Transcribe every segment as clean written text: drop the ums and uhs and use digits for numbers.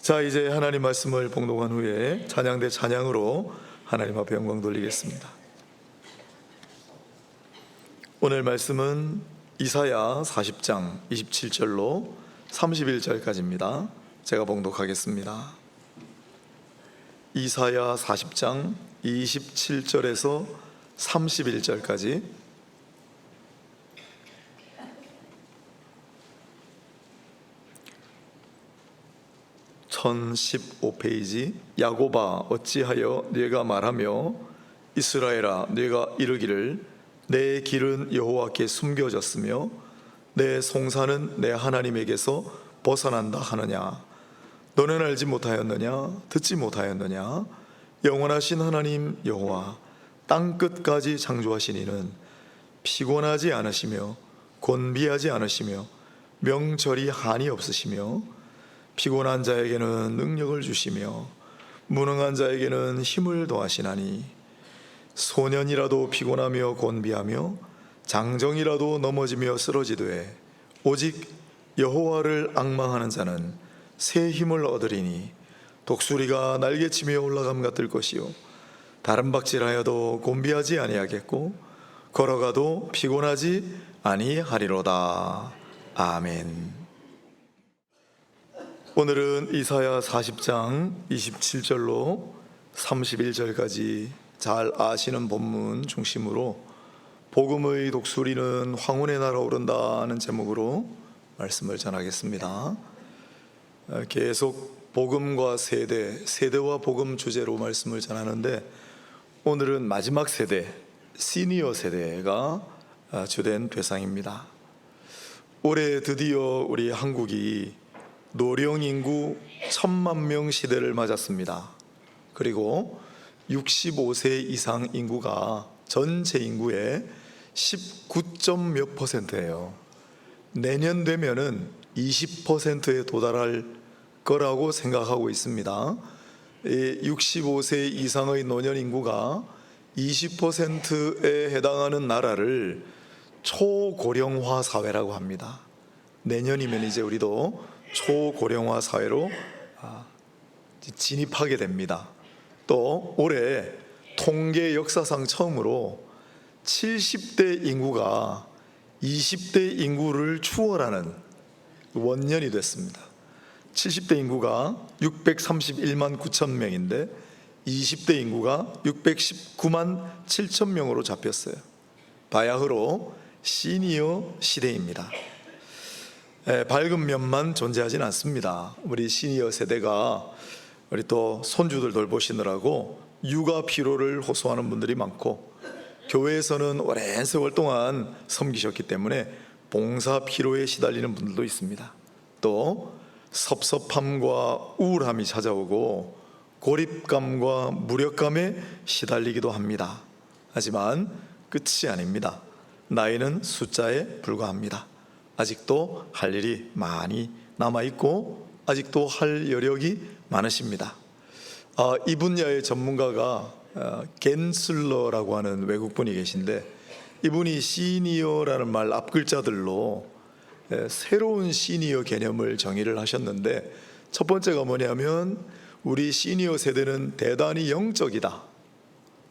자, 이제 하나님 말씀을 봉독한 후에 찬양대 찬양으로 하나님 앞에 영광 돌리겠습니다. 오늘 말씀은 이사야 40장 27절로 31절까지입니다. 제가 봉독하겠습니다. 이사야 40장 27절에서 31절까지 1015페이지. 야곱아, 어찌하여 네가 말하며 이스라엘아, 네가 이르기를 내 길은 여호와께 숨겨졌으며 내 송사는 내 하나님에게서 벗어난다 하느냐. 너는 알지 못하였느냐? 듣지 못하였느냐? 영원하신 하나님 여호와, 땅 끝까지 창조하신 이는 피곤하지 않으시며 곤비하지 않으시며 명절이 한이 없으시며 피곤한 자에게는 능력을 주시며 무능한 자에게는 힘을 더하시나니 소년이라도 피곤하며 곤비하며 장정이라도 넘어지며 쓰러지되 오직 여호와를 앙망하는 자는 새 힘을 얻으리니 독수리가 날개치며 올라감 같을 것이요 다른 박질하여도 곤비하지 아니하겠고 걸어가도 피곤하지 아니하리로다. 아멘. 오늘은 이사야 40장 27절로 31절까지 잘 아시는 본문 중심으로 복음의 독수리는 황혼에 날아오른다는 제목으로 말씀을 전하겠습니다. 계속 복음과 세대와 복음 주제로 말씀을 전하는데 오늘은 마지막 세대, 시니어 세대가 주된 대상입니다. 올해 드디어 우리 한국이 노령 인구 1000만 명 시대를 맞았습니다. 그리고 65세 이상 인구가 전체 인구의 19몇 %예요. 내년 되면은 20%에 도달할 거라고 생각하고 있습니다. 65세 이상의 노년 인구가 20%에 해당하는 나라를 초고령화 사회라고 합니다. 내년이면 이제 우리도 초고령화 사회로 진입하게 됩니다. 또 올해 통계 역사상 처음으로 70대 인구가 20대 인구를 추월하는 원년이 됐습니다. 70대 인구가 631만 9천 명인데 20대 인구가 619만 7천 명으로 잡혔어요. 바야흐로 시니어 시대입니다. 밝은 면만 존재하진 않습니다. 우리 시니어 세대가 우리 또 손주들 돌보시느라고 육아 피로를 호소하는 분들이 많고 교회에서는 오랜 세월 동안 섬기셨기 때문에 봉사 피로에 시달리는 분들도 있습니다. 또 섭섭함과 우울함이 찾아오고 고립감과 무력감에 시달리기도 합니다. 하지만 끝이 아닙니다. 나이는 숫자에 불과합니다. 아직도 할 일이 많이 남아있고 아직도 할 여력이 많으십니다. 이 분야의 전문가가 겐슬러라고 하는 외국분이 계신데 이분이 시니어라는 말 앞글자들로 새로운 시니어 개념을 정의를 하셨는데 첫 번째가 뭐냐면 우리 시니어 세대는 대단히 영적이다.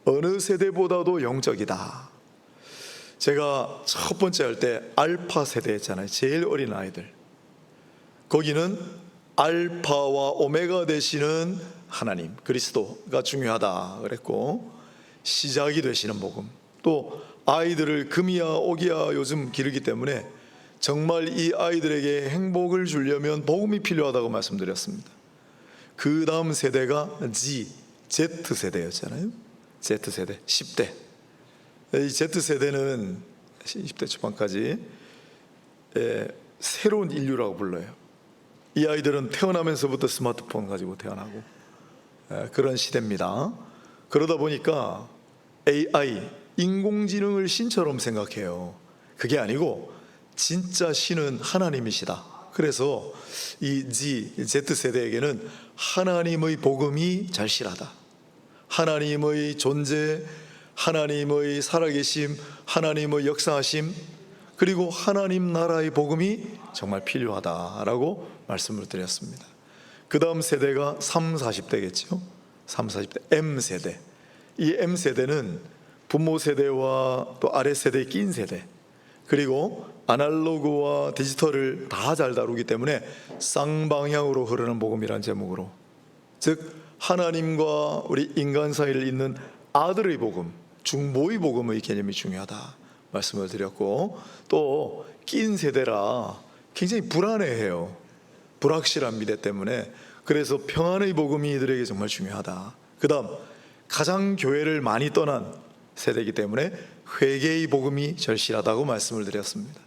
어느 세대보다도 영적이다. 제가 첫 번째 할 때 알파 세대 했잖아요. 제일 어린 아이들. 거기는 알파와 오메가 되시는 하나님, 그리스도가 중요하다 그랬고 시작이 되시는 복음. 또 아이들을 금이야 오기야 요즘 기르기 때문에 정말 이 아이들에게 행복을 주려면 복음이 필요하다고 말씀드렸습니다. 그 다음 세대가 Z세대였잖아요. Z세대, 10대. 이 Z세대는 20대 초반까지 새로운 인류라고 불러요. 이 아이들은 태어나면서부터 스마트폰 가지고 태어나고 그런 시대입니다. 그러다 보니까 AI, 인공지능을 신처럼 생각해요. 그게 아니고 진짜 신은 하나님이시다. 그래서 이 Z세대에게는 하나님의 복음이 절실하다. 하나님의 존재, 하나님의 살아계심, 하나님의 역사하심, 그리고 하나님 나라의 복음이 정말 필요하다라고 말씀을 드렸습니다. 그 다음 세대가 3, 40대겠죠. 3, 40대 M세대. 이 M세대는 부모 세대와 또 아래 세대에 낀 세대, 그리고 아날로그와 디지털을 다 잘 다루기 때문에 쌍방향으로 흐르는 복음이라는 제목으로, 즉 하나님과 우리 인간 사이를 잇는 아들의 복음, 중보의 복음의 개념이 중요하다 말씀을 드렸고, 또 낀 세대라 굉장히 불안해해요. 불확실한 미래 때문에. 그래서 평안의 복음이 이들에게 정말 중요하다. 그 다음 가장 교회를 많이 떠난 세대이기 때문에 회개의 복음이 절실하다고 말씀을 드렸습니다.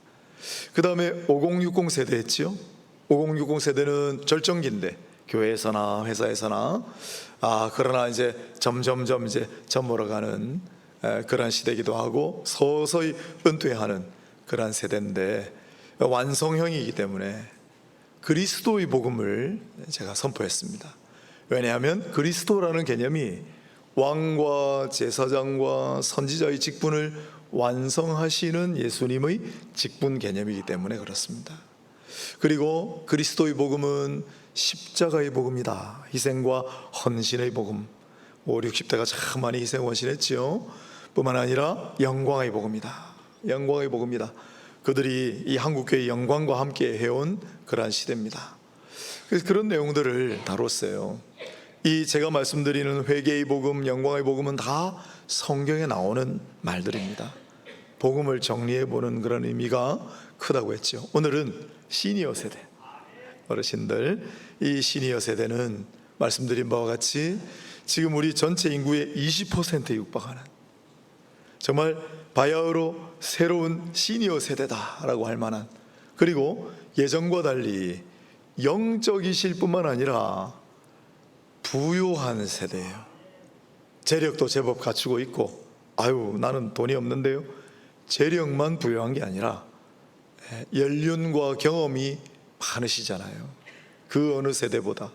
그 다음에 5060 세대 했지요. 5060 세대는 절정기인데 교회에서나 회사에서나 그러나 이제 점점점 이제 저물어가는 그런 시대이기도 하고 서서히 은퇴하는 그런 세대인데, 완성형이기 때문에 그리스도의 복음을 제가 선포했습니다. 왜냐하면 그리스도라는 개념이 왕과 제사장과 선지자의 직분을 완성하시는 예수님의 직분 개념이기 때문에 그렇습니다. 그리고 그리스도의 복음은 십자가의 복음이다. 희생과 헌신의 복음. 5, 60대가 참 많이 희생 헌신했지요. 뿐만 아니라 영광의 복음이다. 영광의 복음이다. 그들이 이 한국교회의 영광과 함께 해온 그러한 시대입니다. 그래서 그런 내용들을 다뤘어요. 이 제가 말씀드리는 회개의 복음, 영광의 복음은 다 성경에 나오는 말들입니다. 복음을 정리해보는 그런 의미가 크다고 했죠. 오늘은 시니어 세대, 어르신들, 이 시니어 세대는 말씀드린 바와 같이 지금 우리 전체 인구의 20%에 육박하는, 정말 바야흐로 새로운 시니어 세대다라고 할 만한, 그리고 예전과 달리 영적이실 뿐만 아니라 부유한 세대예요. 재력도 제법 갖추고 있고, 나는 돈이 없는데요. 재력만 부유한 게 아니라 연륜과 경험이 많으시잖아요. 그 어느 세대보다.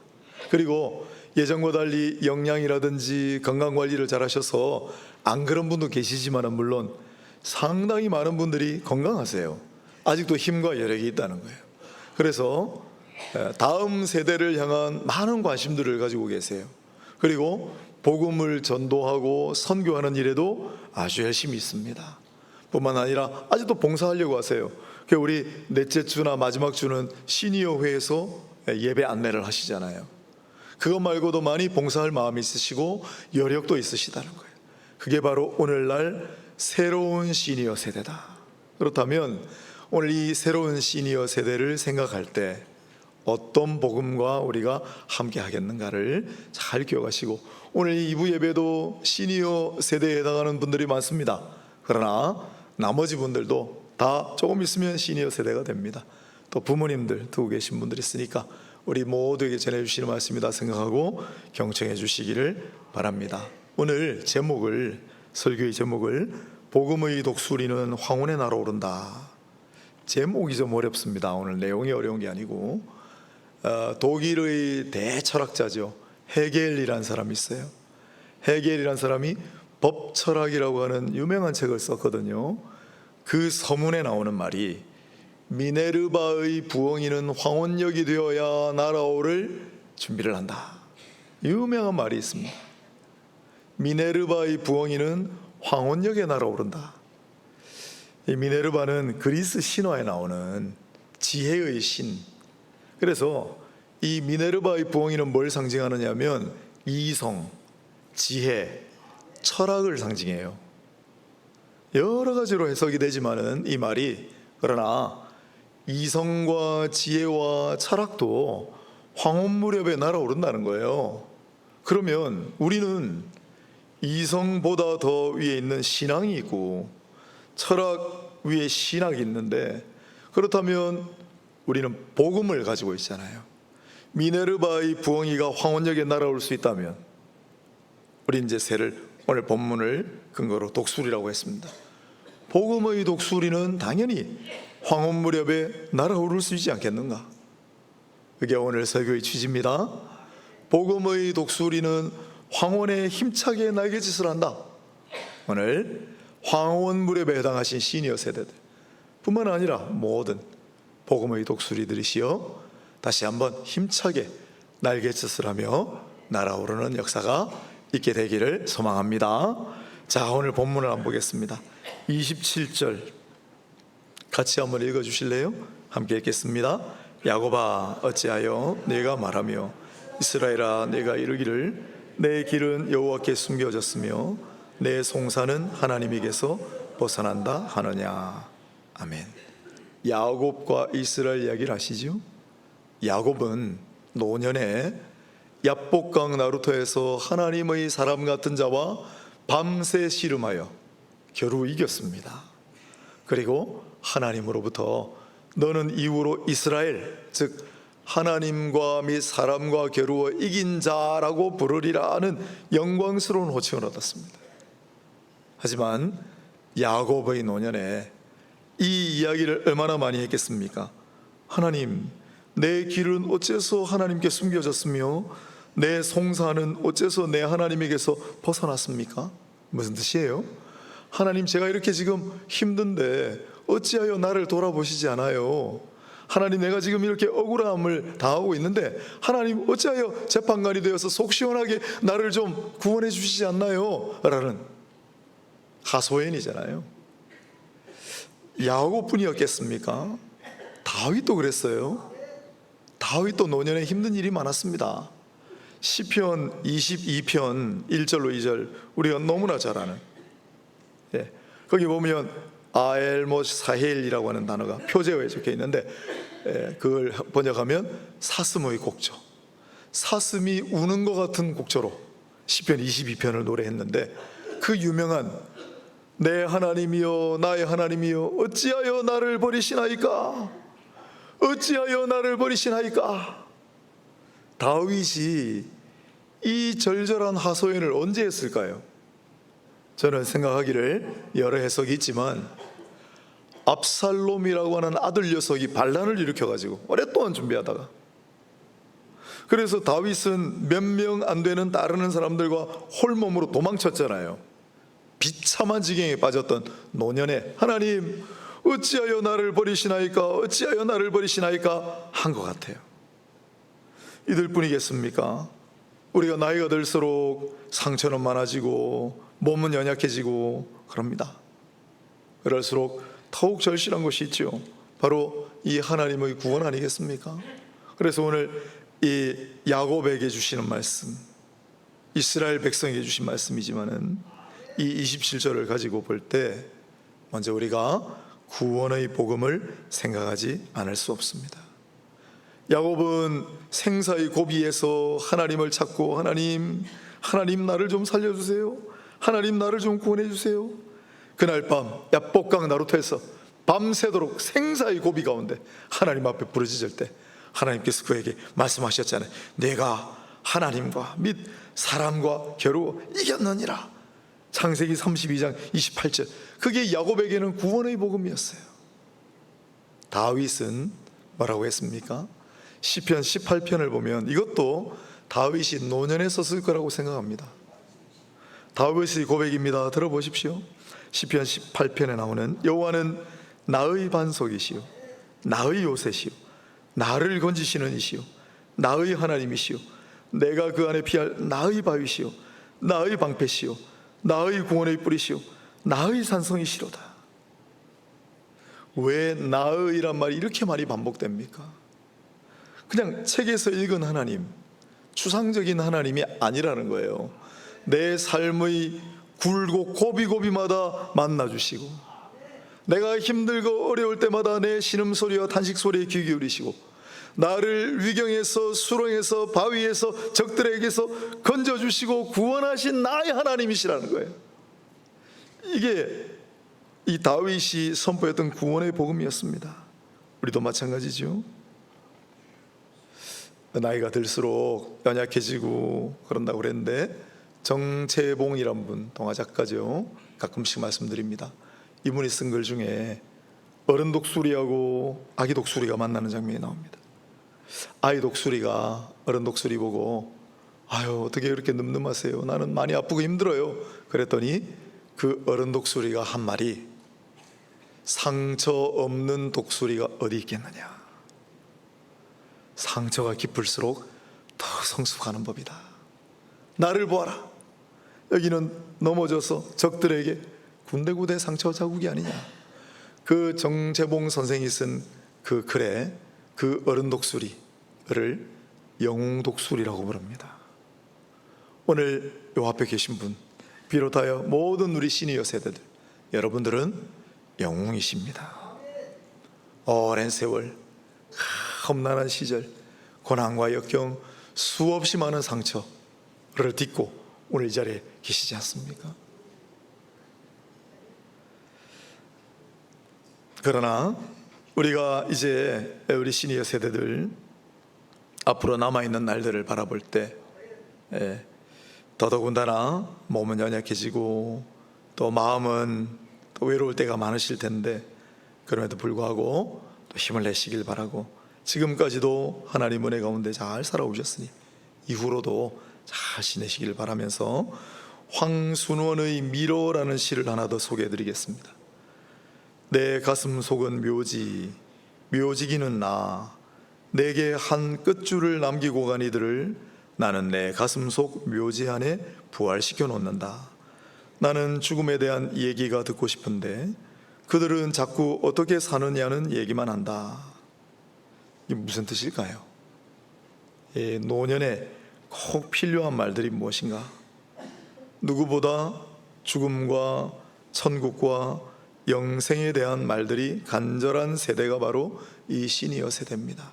그리고 예전과 달리 영양이라든지 건강관리를 잘 하셔서 안 그런 분도 계시지만 물론 상당히 많은 분들이 건강하세요. 아직도 힘과 여력이 있다는 거예요. 그래서 다음 세대를 향한 많은 관심들을 가지고 계세요. 그리고 복음을 전도하고 선교하는 일에도 아주 열심히 있습니다. 뿐만 아니라 아직도 봉사하려고 하세요. 우리 넷째 주나 마지막 주는 시니어 회에서 예배 안내를 하시잖아요. 그것 말고도 많이 봉사할 마음이 있으시고 여력도 있으시다는 거예요. 그게 바로 오늘날 새로운 시니어 세대다. 그렇다면 오늘 이 새로운 시니어 세대를 생각할 때 어떤 복음과 우리가 함께 하겠는가를 잘 기억하시고, 오늘 이 2부 예배도 시니어 세대에 해당하는 분들이 많습니다. 그러나 나머지 분들도 다 조금 있으면 시니어 세대가 됩니다. 또 부모님들 두고 계신 분들이 있으니까 우리 모두에게 전해주시는 말씀이다 생각하고 경청해 주시기를 바랍니다. 오늘 설교의 제목을 복음의 독수리는 황혼에 날아오른다. 제목이 좀 어렵습니다. 오늘 내용이 어려운 게 아니고, 독일의 대철학자죠. 헤겔이라는 사람이 있어요. 헤겔이라는 사람이 법철학이라고 하는 유명한 책을 썼거든요. 그 서문에 나오는 말이 미네르바의 부엉이는 황혼역이 되어야 날아오를 준비를 한다. 유명한 말이 있습니다. 미네르바의 부엉이는 황혼역에 날아오른다. 이 미네르바는 그리스 신화에 나오는 지혜의 신. 그래서 이 미네르바의 부엉이는 뭘 상징하느냐면 이성, 지혜, 철학을 상징해요. 여러 가지로 해석이 되지만은 이 말이, 그러나 이성과 지혜와 철학도 황혼 무렵에 날아오른다는 거예요. 그러면 우리는 이성보다 더 위에 있는 신앙이 있고 철학 위에 신학이 있는데, 그렇다면 우리는 복음을 가지고 있잖아요. 미네르바의 부엉이가 황혼역에 날아올 수 있다면 우리 이제 새를 오늘 본문을 근거로 독수리라고 했습니다. 복음의 독수리는 당연히 황혼 무렵에 날아오를 수 있지 않겠는가? 그게 오늘 설교의 취지입니다. 복음의 독수리는 황혼에 힘차게 날개짓을 한다. 오늘 황혼 무렵에 해당하신 시니어 세대들 뿐만 아니라 모든 복음의 독수리들이시여 다시 한번 힘차게 날갯짓을 하며 날아오르는 역사가 있게 되기를 소망합니다. 자, 오늘 본문을 한번 보겠습니다. 27절 같이 한번 읽어주실래요? 함께 읽겠습니다. 야곱아 어찌하여 내가 말하며 이스라엘아 내가 이르기를 내 길은 여호와께 숨겨졌으며 내 송사는 하나님에게서 벗어난다 하느냐. 아멘. 야곱과 이스라엘 이야기를 아시죠? 야곱은 노년에 야복강 나루터에서 하나님의 사람 같은 자와 밤새 씨름하여 겨루 이겼습니다. 그리고 하나님으로부터 너는 이후로 이스라엘, 즉 하나님과 및 사람과 겨루어 이긴 자라고 부르리라 하는 영광스러운 호칭을 얻었습니다. 하지만 야곱의 노년에 이 이야기를 얼마나 많이 했겠습니까? 하나님, 내 길은 어째서 하나님께 숨겨졌으며 내 송사는 어째서 내 하나님에게서 벗어났습니까? 무슨 뜻이에요? 하나님, 제가 이렇게 지금 힘든데 어찌하여 나를 돌아보시지 않아요? 하나님, 내가 지금 이렇게 억울함을 당하고 있는데 하나님 어찌하여 재판관이 되어서 속 시원하게 나를 좀 구원해 주시지 않나요? 라는 하소연이잖아요. 야곱뿐이었겠습니까? 다윗도 그랬어요. 다윗도 노년에 힘든 일이 많았습니다. 시편 22편 1절로 2절 우리가 너무나 잘 아는, 거기 보면 아엘못 사헬이라고 하는 단어가 표제어에 적혀 있는데, 그걸 번역하면 사슴의 곡조, 사슴이 우는 것 같은 곡조로 시편 22편을 노래했는데, 그 유명한 내 하나님이여 나의 하나님이여 어찌하여 나를 버리시나이까, 어찌하여 나를 버리시나이까. 다윗이 이 절절한 하소연을 언제 했을까요? 저는 생각하기를 여러 해석이 있지만 압살롬이라고 하는 아들 녀석이 반란을 일으켜가지고 오랫동안 준비하다가, 그래서 다윗은 몇 명 안 되는 따르는 사람들과 홀몸으로 도망쳤잖아요. 비참한 지경에 빠졌던 노년에 하나님 어찌하여 나를 버리시나이까, 어찌하여 나를 버리시나이까 한 것 같아요. 이들 뿐이겠습니까? 우리가 나이가 들수록 상처는 많아지고 몸은 연약해지고 그럽니다. 그럴수록 더욱 절실한 것이 있죠. 바로 이 하나님의 구원 아니겠습니까? 그래서 오늘 이 야곱에게 주시는 말씀, 이스라엘 백성에게 주신 말씀이지만은 이 27절을 가지고 볼 때 먼저 우리가 구원의 복음을 생각하지 않을 수 없습니다. 야곱은 생사의 고비에서 하나님을 찾고 하나님 나를 좀 살려주세요, 하나님 나를 좀 구원해 주세요. 그날 밤 야복강 나루터에서 밤새도록 생사의 고비 가운데 하나님 앞에 부르짖을 때 하나님께서 그에게 말씀하셨잖아요. 내가 하나님과 및 사람과 겨루 이겼느니라. 창세기 32장 28절. 그게 야곱에게는 구원의 복음이었어요. 다윗은 뭐라고 했습니까? 시편 18편을 보면 이것도 다윗이 노년에 썼을 거라고 생각합니다. 다윗의 고백입니다. 들어보십시오. 시편 18편에 나오는 여호와는 나의 반석이시요 나의 요새시요 나를 건지시는 이시요 나의 하나님이시요 내가 그 안에 피할 나의 바위시요 나의 방패시요 나의 구원의 뿌리시요 나의 산성이시로다. 왜 나의란 말이 이렇게 많이 반복됩니까? 그냥 책에서 읽은 하나님, 추상적인 하나님이 아니라는 거예요. 내 삶의 굴곡 고비고비마다 만나주시고, 내가 힘들고 어려울 때마다 내 신음소리와 탄식소리에 귀 기울이시고, 나를 위경에서 수렁에서 바위에서 적들에게서 건져주시고 구원하신 나의 하나님이시라는 거예요. 이게 이 다윗이 선포했던 구원의 복음이었습니다. 우리도 마찬가지죠. 나이가 들수록 연약해지고 그런다고 그랬는데, 정채봉이란 분, 동화작가죠. 가끔씩 말씀드립니다. 이분이 쓴 글 중에 어른 독수리하고 아기 독수리가 만나는 장면이 나옵니다. 아이 독수리가 어른 독수리 보고 아유 어떻게 이렇게 늠름하세요, 나는 많이 아프고 힘들어요. 그랬더니 그 어른 독수리가 한 말이, 상처 없는 독수리가 어디 있겠느냐, 상처가 깊을수록 더 성숙하는 법이다. 나를 보아라. 여기는 넘어져서 적들에게 군데군데 상처 자국이 아니냐. 그 정재봉 선생이 쓴 그 글에 그 어른 독수리를 영웅 독수리라고 부릅니다. 오늘 요 앞에 계신 분 비롯하여 모든 우리 시니어 세대들, 여러분들은 영웅이십니다. 오랜 세월, 험난한 시절, 고난과 역경, 수없이 많은 상처를 딛고 오늘 이 자리에 계시지 않습니까? 그러나 우리가 이제 우리 시니어 세대들 앞으로 남아있는 날들을 바라볼 때 더더군다나 몸은 연약해지고 또 마음은 또 외로울 때가 많으실 텐데, 그럼에도 불구하고 또 힘을 내시길 바라고, 지금까지도 하나님 은혜 가운데 잘 살아오셨으니 이후로도 잘 지내시길 바라면서 황순원의 미로라는 시를 하나 더 소개해드리겠습니다. 내 가슴 속은 묘지, 묘지기는 나, 내게 한 끝줄을 남기고 간 이들을 나는 내 가슴 속 묘지 안에 부활시켜 놓는다. 나는 죽음에 대한 얘기가 듣고 싶은데 그들은 자꾸 어떻게 사느냐는 얘기만 한다. 이게 무슨 뜻일까요? 노년에 꼭 필요한 말들이 무엇인가? 누구보다 죽음과 천국과 영생에 대한 말들이 간절한 세대가 바로 이 시니어 세대입니다.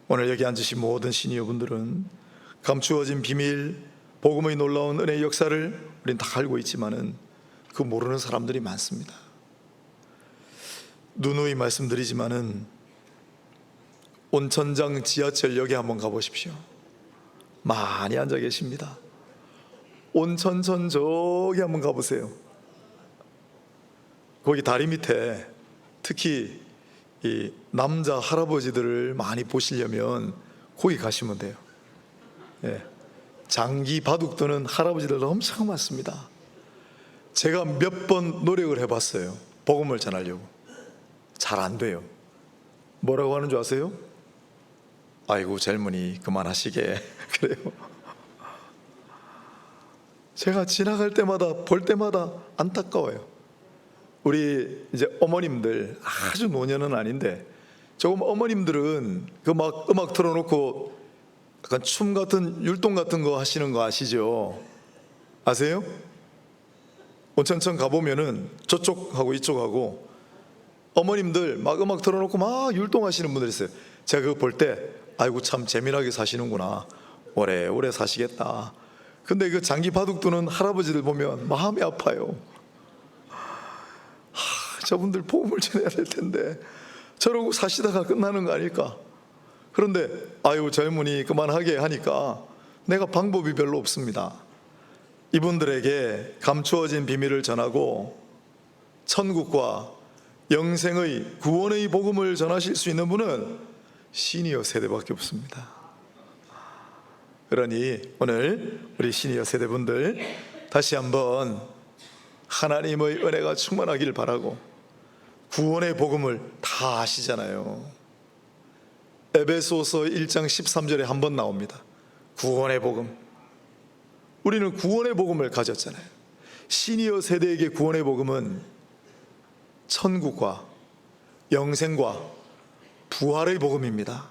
오늘 여기 앉으신 모든 시니어 분들은 감추어진 비밀, 복음의 놀라운 은혜의 역사를 우린 다 알고 있지만은 그 모르는 사람들이 많습니다. 누누이 말씀드리지만은 온천장 지하철역에 한번 가보십시오. 많이 앉아 계십니다. 온천천 저기 한번 가보세요. 거기 다리 밑에 특히 이 남자 할아버지들을 많이 보시려면 거기 가시면 돼요. 장기 바둑 두는 할아버지들도 엄청 많습니다. 제가 몇 번 노력을 해봤어요. 복음을 전하려고. 잘 안 돼요. 뭐라고 하는 줄 아세요? 아이고 젊은이 그만하시게. 그래요. 제가 지나갈 때마다 볼 때마다 안타까워요. 우리 이제 어머님들, 아주 노년은 아닌데 조금 어머님들은 그 막 음악 틀어놓고 약간 춤 같은 율동 같은 거 하시는 거 아시죠? 아세요? 온천천 가보면은 저쪽하고 이쪽하고 어머님들 막 음악 틀어놓고 막 율동하시는 분들 있어요. 제가 그거 볼 때 아이고 참 재미나게 사시는구나, 오래오래 사시겠다. 근데 그 장기 바둑 두는 할아버지들 보면 마음이 아파요. 저분들 복음을 전해야 될 텐데 저러고 사시다가 끝나는 거 아닐까. 그런데 아유 젊은이 그만하게 하니까 내가 방법이 별로 없습니다. 이분들에게 감추어진 비밀을 전하고 천국과 영생의 구원의 복음을 전하실 수 있는 분은 시니어 세대밖에 없습니다. 그러니 오늘 우리 시니어 세대분들 다시 한번 하나님의 은혜가 충만하길 바라고, 구원의 복음을 다 아시잖아요. 에베소서 1장 13절에 한 번 나옵니다. 구원의 복음. 우리는 구원의 복음을 가졌잖아요. 시니어 세대에게 구원의 복음은 천국과 영생과 부활의 복음입니다.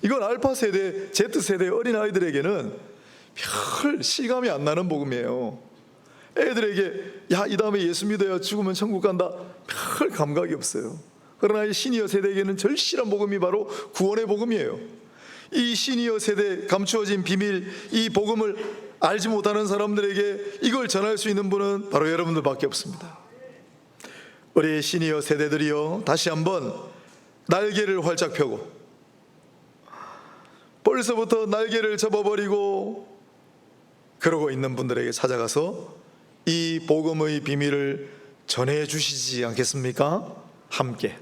이건 알파 세대, Z 세대 어린아이들에게는 별 실감이 안 나는 복음이에요. 애들에게 야 이 다음에 예수 믿어야 죽으면 천국 간다, 별 감각이 없어요. 그러나 이 시니어 세대에게는 절실한 복음이 바로 구원의 복음이에요. 이 시니어 세대 감추어진 비밀, 이 복음을 알지 못하는 사람들에게 이걸 전할 수 있는 분은 바로 여러분들밖에 없습니다. 우리 시니어 세대들이요, 다시 한번 날개를 활짝 펴고, 벌써부터 날개를 접어버리고 그러고 있는 분들에게 찾아가서 이 복음의 비밀을 전해 주시지 않겠습니까? 함께.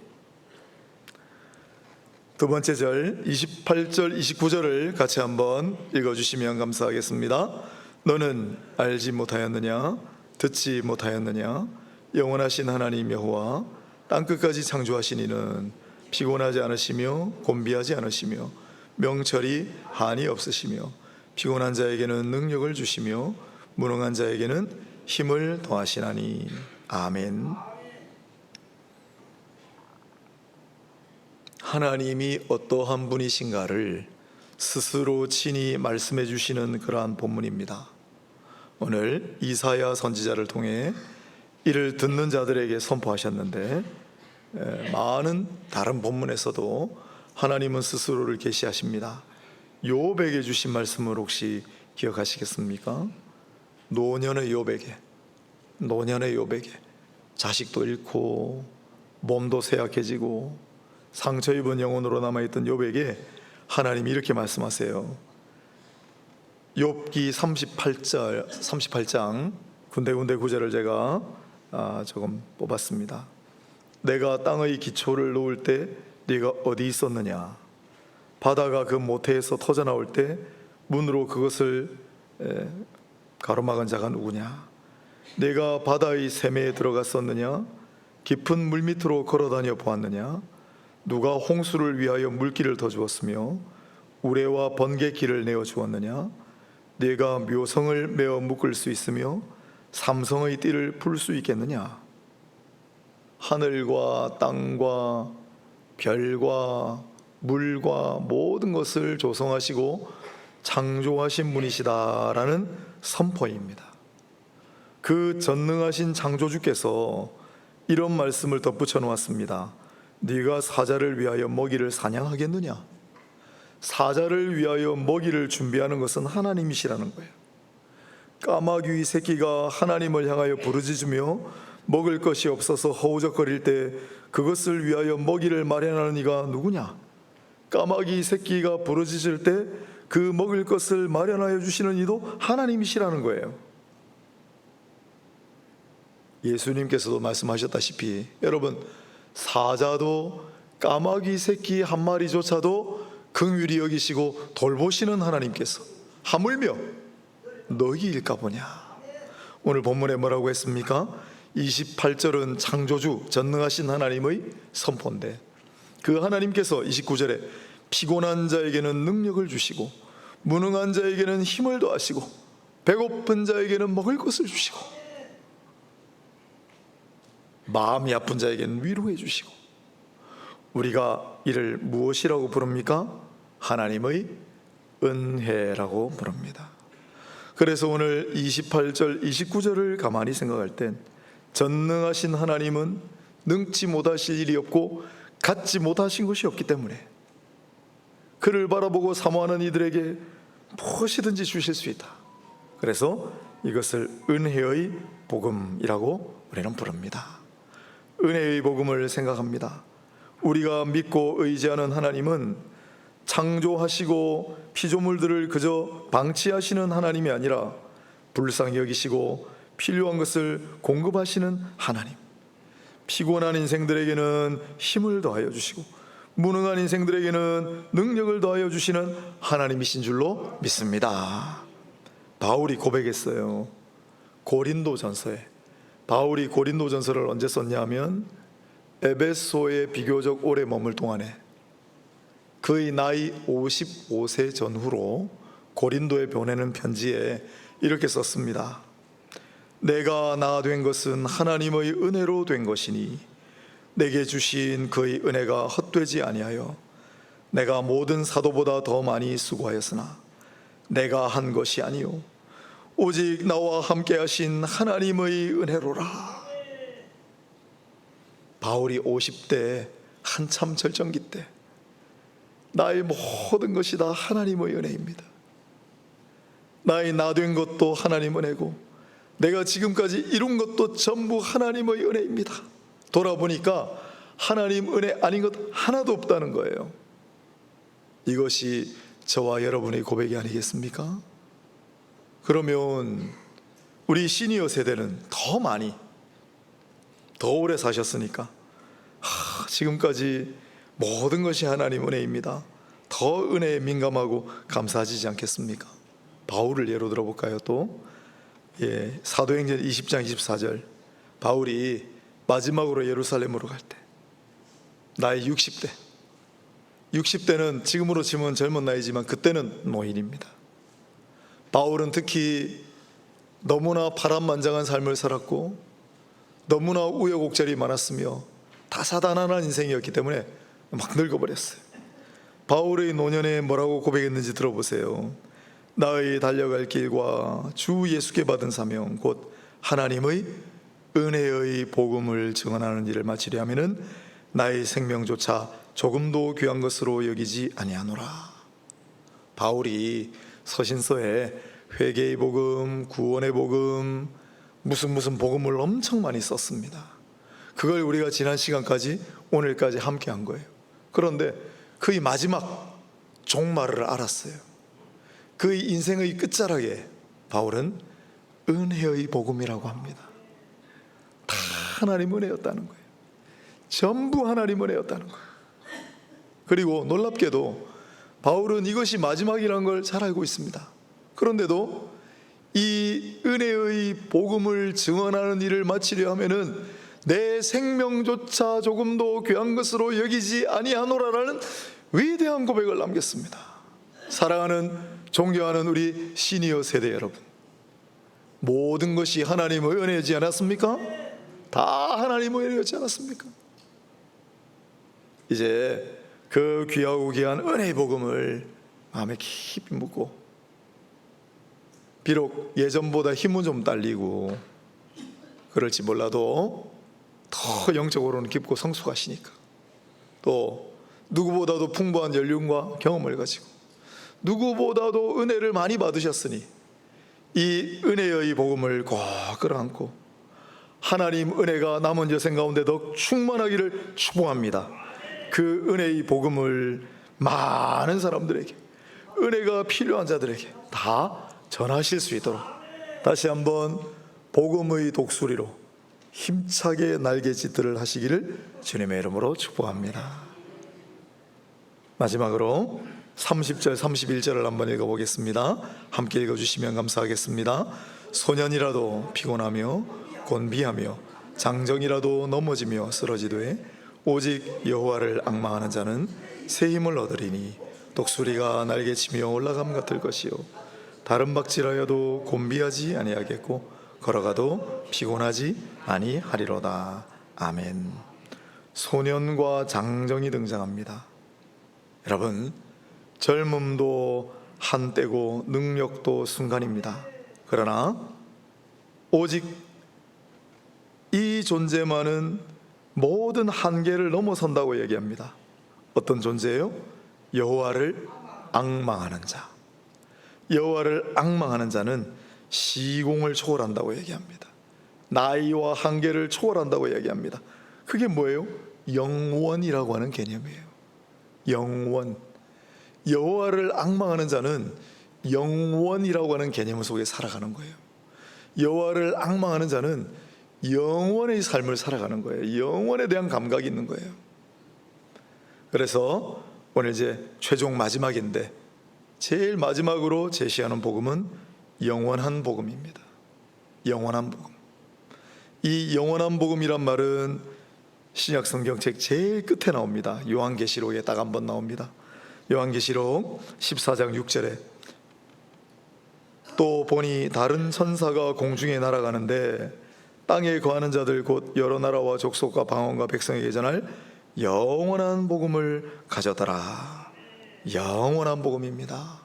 두 번째 절 28절 29절을 같이 한번 읽어주시면 감사하겠습니다. 너는 알지 못하였느냐, 듣지 못하였느냐, 영원하신 하나님 여호와 땅끝까지 창조하신 이는 피곤하지 않으시며 곤비하지 않으시며 명철이 한이 없으시며 피곤한 자에게는 능력을 주시며 무능한 자에게는 힘을 더하시나니. 아멘. 하나님이 어떠한 분이신가를 스스로 친히 말씀해 주시는 그러한 본문입니다. 오늘 이사야 선지자를 통해 이를 듣는 자들에게 선포하셨는데, 많은 다른 본문에서도 하나님은 스스로를 계시하십니다. 욥에게 주신 말씀을 혹시 기억하시겠습니까? 노년의 욥에게 자식도 잃고 몸도 쇠약해지고 상처 입은 영혼으로 남아있던 욥에게 하나님이 이렇게 말씀하세요. 욥기 38장 군데군데 구절을 제가 조금 뽑았습니다. 내가 땅의 기초를 놓을 때 네가 어디 있었느냐? 바다가 그 모태에서 터져나올 때 문으로 그것을 가로막은 자가 누구냐? 네가 바다의 세매에 들어갔었느냐? 깊은 물밑으로 걸어다녀 보았느냐? 누가 홍수를 위하여 물길을 더 주었으며 우레와 번개길을 내어 주었느냐? 네가 묘성을 메어 묶을 수 있으며 삼성의 띠를 풀 수 있겠느냐? 하늘과 땅과 별과 물과 모든 것을 조성하시고 창조하신 분이시다라는 선포입니다. 그 전능하신 창조주께서 이런 말씀을 덧붙여 놓았습니다. 네가 사자를 위하여 먹이를 사냥하겠느냐? 사자를 위하여 먹이를 준비하는 것은 하나님이시라는 거예요. 까마귀 새끼가 하나님을 향하여 부르짖으며 먹을 것이 없어서 허우적거릴 때 그것을 위하여 먹이를 마련하는 이가 누구냐? 까마귀 새끼가 부르짖을 때 그 먹을 것을 마련하여 주시는 이도 하나님이시라는 거예요. 예수님께서도 말씀하셨다시피 여러분, 사자도 까마귀 새끼 한 마리조차도 긍휼히 여기시고 돌보시는 하나님께서 하물며 너희일까 보냐. 오늘 본문에 뭐라고 했습니까? 28절은 창조주 전능하신 하나님의 선포인데, 그 하나님께서 29절에 피곤한 자에게는 능력을 주시고 무능한 자에게는 힘을 더하시고 배고픈 자에게는 먹을 것을 주시고 마음이 아픈 자에게는 위로해 주시고, 우리가 이를 무엇이라고 부릅니까? 하나님의 은혜라고 부릅니다. 그래서 오늘 28절 29절을 가만히 생각할 땐 전능하신 하나님은 능치 못하실 일이 없고 갖지 못하신 것이 없기 때문에 그를 바라보고 사모하는 이들에게 무엇이든지 주실 수 있다. 그래서 이것을 은혜의 복음이라고 우리는 부릅니다. 은혜의 복음을 생각합니다. 우리가 믿고 의지하는 하나님은 창조하시고 피조물들을 그저 방치하시는 하나님이 아니라 불쌍히 여기시고 필요한 것을 공급하시는 하나님, 피곤한 인생들에게는 힘을 더하여 주시고 무능한 인생들에게는 능력을 더하여 주시는 하나님이신 줄로 믿습니다. 바울이 고백했어요. 고린도전서에. 바울이 고린도전서를 언제 썼냐면 에베소에 비교적 오래 머물 동안에 그의 나이 55세 전후로 고린도에 보내는 편지에 이렇게 썼습니다. 내가 나 된 것은 하나님의 은혜로 된 것이니 내게 주신 그의 은혜가 헛되지 아니하여 내가 모든 사도보다 더 많이 수고하였으나 내가 한 것이 아니요 오직 나와 함께 하신 하나님의 은혜로라. 바울이 50대 한참 절정기 때 나의 모든 것이 다 하나님의 은혜입니다. 나의 나 된 것도 하나님 은혜고 내가 지금까지 이룬 것도 전부 하나님의 은혜입니다. 돌아보니까 하나님 은혜 아닌 것 하나도 없다는 거예요. 이것이 저와 여러분의 고백이 아니겠습니까? 그러면 우리 시니어 세대는 더 많이 더 오래 사셨으니까 지금까지 모든 것이 하나님 은혜입니다. 더 은혜에 민감하고 감사하지 않겠습니까? 바울을 예로 들어볼까요? 또 사도행전 20장 24절 바울이 마지막으로 예루살렘으로 갈 때 나이 60대 60대는 지금으로 치면 젊은 나이지만 그때는 노인입니다. 바울은 특히 너무나 파란만장한 삶을 살았고 너무나 우여곡절이 많았으며 다사다난한 인생이었기 때문에 막 늙어버렸어요. 바울의 노년에 뭐라고 고백했는지 들어보세요. 나의 달려갈 길과 주 예수께 받은 사명 곧 하나님의 은혜의 복음을 증언하는 일을 마치려 하면은 나의 생명조차 조금도 귀한 것으로 여기지 아니하노라. 바울이 서신서에 회개의 복음, 구원의 복음, 무슨 복음을 엄청 많이 썼습니다. 그걸 우리가 지난 시간까지 오늘까지 함께 한 거예요. 그런데 그의 마지막 종말을 알았어요. 그의 인생의 끝자락에 바울은 은혜의 복음이라고 합니다. 다 하나님 은혜였다는 거예요. 전부 하나님 은혜였다는 거예요. 그리고 놀랍게도 바울은 이것이 마지막이라는 걸 잘 알고 있습니다. 그런데도 이 은혜의 복음을 증언하는 일을 마치려 하면은 내 생명조차 조금도 귀한 것으로 여기지 아니하노라라는 위대한 고백을 남겼습니다. 사랑하는 존경하는 우리 시니어 세대 여러분, 모든 것이 하나님의 은혜였지 않았습니까? 다 하나님의 은혜였지 않았습니까? 이제 그 귀하고 귀한 은혜의 복음을 마음에 깊이 묻고, 비록 예전보다 힘은 좀 딸리고 그럴지 몰라도 더 영적으로는 깊고 성숙하시니까, 또 누구보다도 풍부한 연륜과 경험을 가지고 누구보다도 은혜를 많이 받으셨으니 이 은혜의 복음을 꼭 끌어안고 하나님 은혜가 남은 여생 가운데 더 충만하기를 축복합니다. 그 은혜의 복음을 많은 사람들에게, 은혜가 필요한 자들에게 다 전하실 수 있도록 다시 한번 복음의 독수리로 힘차게 날개짓들을 하시기를 주님의 이름으로 축복합니다. 마지막으로 30절 31절을 한번 읽어보겠습니다. 함께 읽어주시면 감사하겠습니다. 소년이라도 피곤하며 곤비하며 장정이라도 넘어지며 쓰러지되 오직 여호와를 앙망하는 자는 새 힘을 얻으리니 독수리가 날개치며 올라감 같을 것이요 다른 박질하여도 곤비하지 아니하겠고 걸어가도 피곤하지 아니하리로다. 아멘. 소년과 장정이 등장합니다. 여러분, 젊음도 한때고 능력도 순간입니다. 그러나 오직 이 존재만은 모든 한계를 넘어선다고 얘기합니다. 어떤 존재예요? 여호와를 앙망하는 자. 여호와를 앙망하는 자는 시공을 초월한다고 얘기합니다. 나이와 한계를 초월한다고 얘기합니다. 그게 뭐예요? 영원이라고 하는 개념이에요. 영원. 여호와를 앙망하는 자는 영원이라고 하는 개념 속에 살아가는 거예요. 여호와를 앙망하는 자는 영원의 삶을 살아가는 거예요. 영원에 대한 감각이 있는 거예요. 그래서 오늘 이제 최종 마지막인데 제일 마지막으로 제시하는 복음은 영원한 복음입니다. 영원한 복음. 이 영원한 복음이란 말은 신약 성경책 제일 끝에 나옵니다. 요한계시록에 딱 한 번 나옵니다. 요한계시록 14장 6절에 또 보니 다른 천사가 공중에 날아가는데 땅에 거하는 자들 곧 여러 나라와 족속과 방언과 백성에게 전할 영원한 복음을 가져다라. 영원한 복음입니다.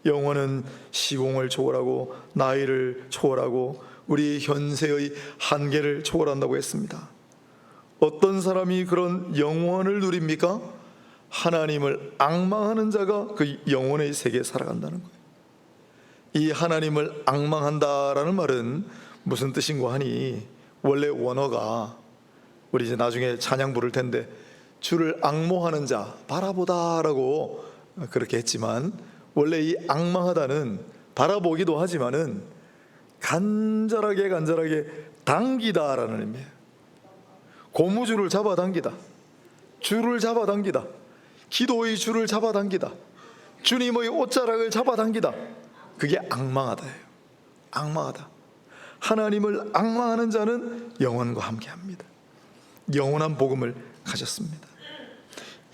영원은 시공을 초월하고 나이를 초월하고 우리 현세의 한계를 초월한다고 했습니다. 어떤 사람이 그런 영원을 누립니까? 하나님을 앙망하는 자가 그 영원의 세계에 살아간다는 거예요. 이 하나님을 앙망한다라는 말은 무슨 뜻인고 하니, 원래 원어가 우리 이제 나중에 찬양 부를 텐데 주를 앙모하는 자, 바라보다라고 그렇게 했지만 원래 이 앙망하다는 바라보기도 하지만은 간절하게 당기다라는 의미예요. 고무줄을 잡아당기다, 줄을 잡아당기다, 기도의 줄을 잡아당기다, 주님의 옷자락을 잡아당기다. 그게 앙망하다예요. 앙망하다. 하나님을 앙망하는 자는 영원과 함께합니다. 영원한 복음을 가졌습니다.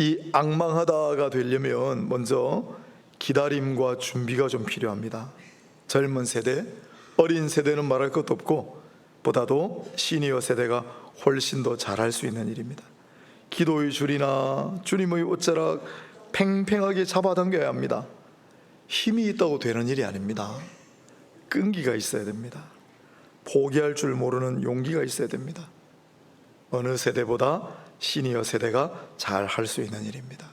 이 앙망하다가 되려면 먼저 기다림과 준비가 좀 필요합니다. 젊은 세대, 어린 세대는 말할 것도 없고 보다도 시니어 세대가 훨씬 더 잘할 수 있는 일입니다. 기도의 줄이나 주님의 옷자락 팽팽하게 잡아당겨야 합니다. 힘이 있다고 되는 일이 아닙니다. 끈기가 있어야 됩니다. 포기할 줄 모르는 용기가 있어야 됩니다. 어느 세대보다 시니어 세대가 잘 할 수 있는 일입니다.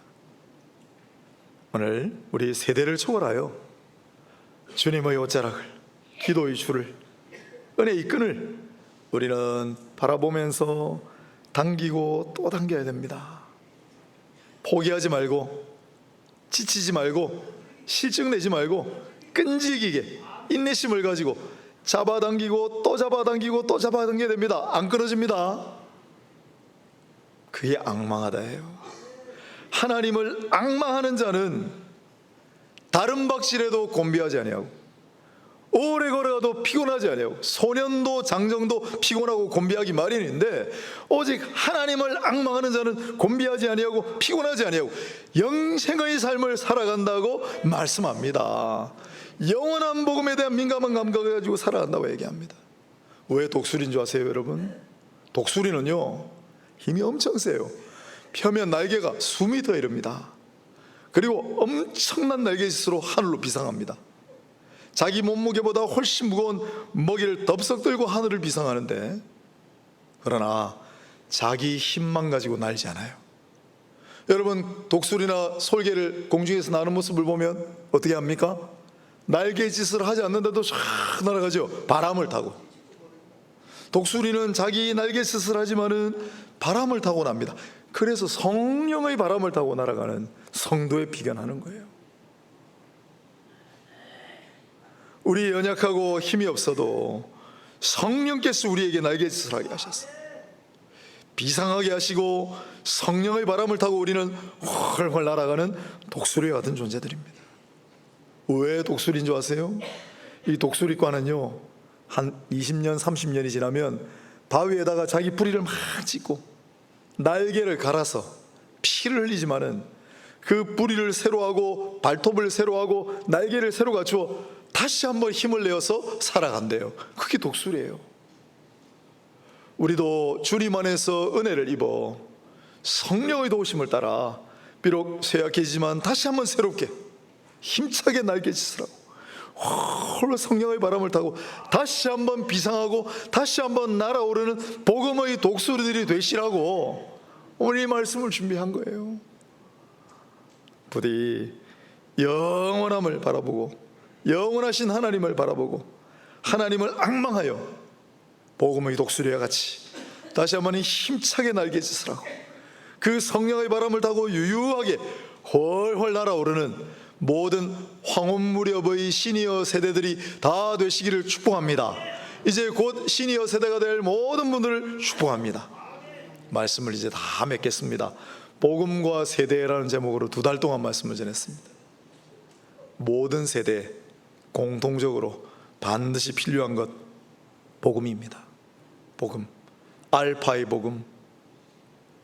오늘 우리 세대를 초월하여 주님의 옷자락을, 기도의 줄을, 은혜의 끈을 우리는 바라보면서 당기고 또 당겨야 됩니다. 포기하지 말고, 지치지 말고, 실증내지 말고 끈질기게 인내심을 가지고 잡아당기고 또 잡아당기고 또 잡아당겨야 됩니다. 안 끊어집니다. 그게 앙망하다예요. 하나님을 앙망하는 자는 다른 박질에도 곤비하지 아니하고 오래 걸어가도 피곤하지 아니하고 소년도 장정도 피곤하고 곤비하기 마련인데, 오직 하나님을 앙망하는 자는 곤비하지 아니하고 피곤하지 아니하고 영생의 삶을 살아간다고 말씀합니다. 영원한 복음에 대한 민감한 감각을 가지고 살아간다고 얘기합니다. 왜 독수리인 줄 아세요, 여러분? 독수리는요, 힘이 엄청 세요. 펴면 날개가 수미터 이릅니다. 그리고 엄청난 날개짓으로 하늘로 비상합니다. 자기 몸무게보다 훨씬 무거운 먹이를 덥석 들고 하늘을 비상하는데, 그러나 자기 힘만 가지고 날지 않아요. 여러분, 독수리나 솔개를 공중에서 나는 모습을 보면 어떻게 합니까? 날개짓을 하지 않는데도 쫙 날아가죠. 바람을 타고. 독수리는 자기 날개짓을 하지만은 바람을 타고 납니다. 그래서 성령의 바람을 타고 날아가는 성도에 비견하는 거예요. 우리 연약하고 힘이 없어도 성령께서 우리에게 날개짓을 하게 하셨어요. 비상하게 하시고 성령의 바람을 타고 우리는 훨훨 날아가는 독수리와 같은 존재들입니다. 왜 독수리인 줄 아세요? 이 독수리과는요, 한 20년 30년이 지나면 바위에다가 자기 뿌리를 막 찢고 날개를 갈아서 피를 흘리지만은 그 뿌리를 새로 하고 발톱을 새로 하고 날개를 새로 갖추어 다시 한번 힘을 내어서 살아간대요. 그게 독수리예요. 우리도 주님 안에서 은혜를 입어 성령의 도우심을 따라 비록 쇠약해지지만 다시 한번 새롭게 힘차게 날개짓을 하고 홀로 성령의 바람을 타고 다시 한번 비상하고 다시 한번 날아오르는 복음의 독수리들이 되시라고 오늘 말씀을 준비한 거예요. 부디 영원함을 바라보고 영원하신 하나님을 바라보고 하나님을 앙망하여 복음의 독수리와 같이 다시 한번 힘차게 날개짓을 하고 그 성령의 바람을 타고 유유하게 훨훨 날아오르는 모든 황혼 무렵의 시니어 세대들이 다 되시기를 축복합니다. 이제 곧 시니어 세대가 될 모든 분들을 축복합니다. 말씀을 이제 다 맺겠습니다. 복음과 세대라는 제목으로 2달 동안 말씀을 전했습니다. 모든 세대 공통적으로 반드시 필요한 것 복음입니다. 복음, 알파의 복음,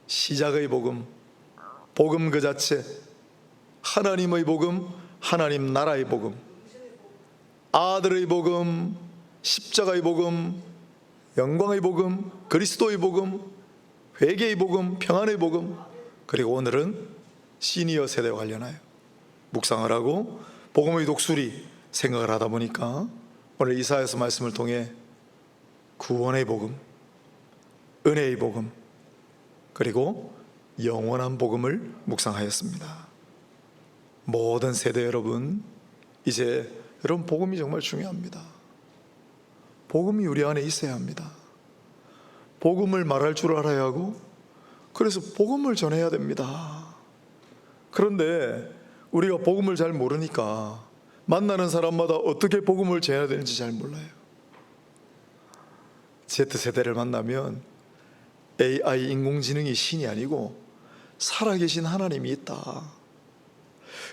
시작의 복음, 복음 그 자체, 하나님의 복음, 하나님 나라의 복음, 아들의 복음, 십자가의 복음, 영광의 복음, 그리스도의 복음, 회개의 복음, 평안의 복음, 그리고 오늘은 시니어 세대와 관련하여 묵상을 하고 복음의 독수리 생각을 하다 보니까 오늘 이사야서 말씀을 통해 구원의 복음, 은혜의 복음, 그리고 영원한 복음을 묵상하였습니다. 모든 세대 여러분, 이제 여러분 복음이 정말 중요합니다. 복음이 우리 안에 있어야 합니다. 복음을 말할 줄 알아야 하고 그래서 복음을 전해야 됩니다. 그런데 우리가 복음을 잘 모르니까 만나는 사람마다 어떻게 복음을 전해야 되는지 잘 몰라요. Z세대를 만나면 AI 인공지능이 신이 아니고 살아계신 하나님이 있다.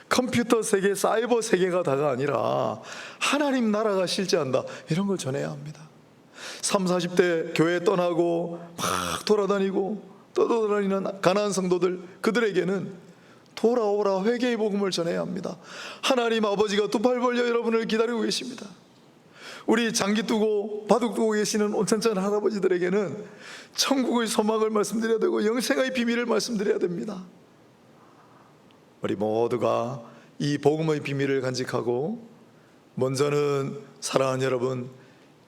컴퓨터 세계, 사이버 세계가 다가 아니라 하나님 나라가 실제한다. 이런 걸 전해야 합니다. 30, 40대 교회 떠나고 막 돌아다니고 떠돌아다니는 가나안 성도들, 그들에게는 돌아오라, 회개의 복음을 전해야 합니다. 하나님 아버지가 두 팔 벌려 여러분을 기다리고 계십니다. 우리 장기 두고 바둑 두고 계시는 온천천 할아버지들에게는 천국의 소망을 말씀드려야 되고 영생의 비밀을 말씀드려야 됩니다. 우리 모두가 이 복음의 비밀을 간직하고, 먼저는 사랑하는 여러분,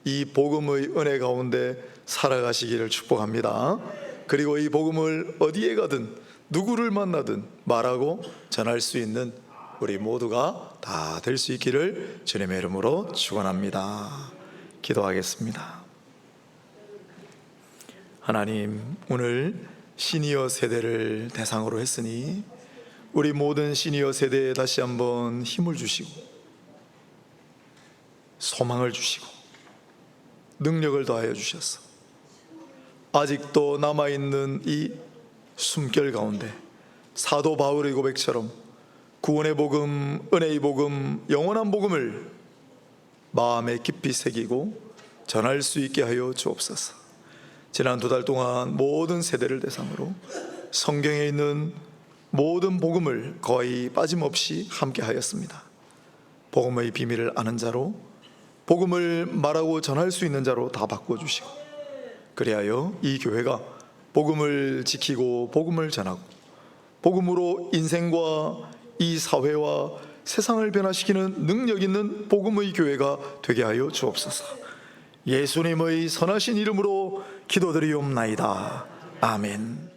이 복음의 은혜 가운데 살아가시기를 축복합니다. 그리고 이 복음을 어디에 가든 누구를 만나든 말하고 전할 수 있는 우리 모두가 다 될 수 있기를 주님의 이름으로 축원합니다. 기도하겠습니다. 하나님, 오늘 시니어 세대를 대상으로 했으니 우리 모든 시니어 세대에 다시 한번 힘을 주시고 소망을 주시고 능력을 더하여 주셔서 아직도 남아있는 이 숨결 가운데 사도 바울의 고백처럼 구원의 복음, 은혜의 복음, 영원한 복음을 마음에 깊이 새기고 전할 수 있게 하여 주옵소서. 지난 2달 동안 모든 세대를 대상으로 성경에 있는 모든 복음을 거의 빠짐없이 함께 하였습니다. 복음의 비밀을 아는 자로, 복음을 말하고 전할 수 있는 자로 다 바꿔주시고, 그리하여 이 교회가 복음을 지키고 복음을 전하고 복음으로 인생과 이 사회와 세상을 변화시키는 능력 있는 복음의 교회가 되게 하여 주옵소서. 예수님의 선하신 이름으로 기도드리옵나이다. 아멘.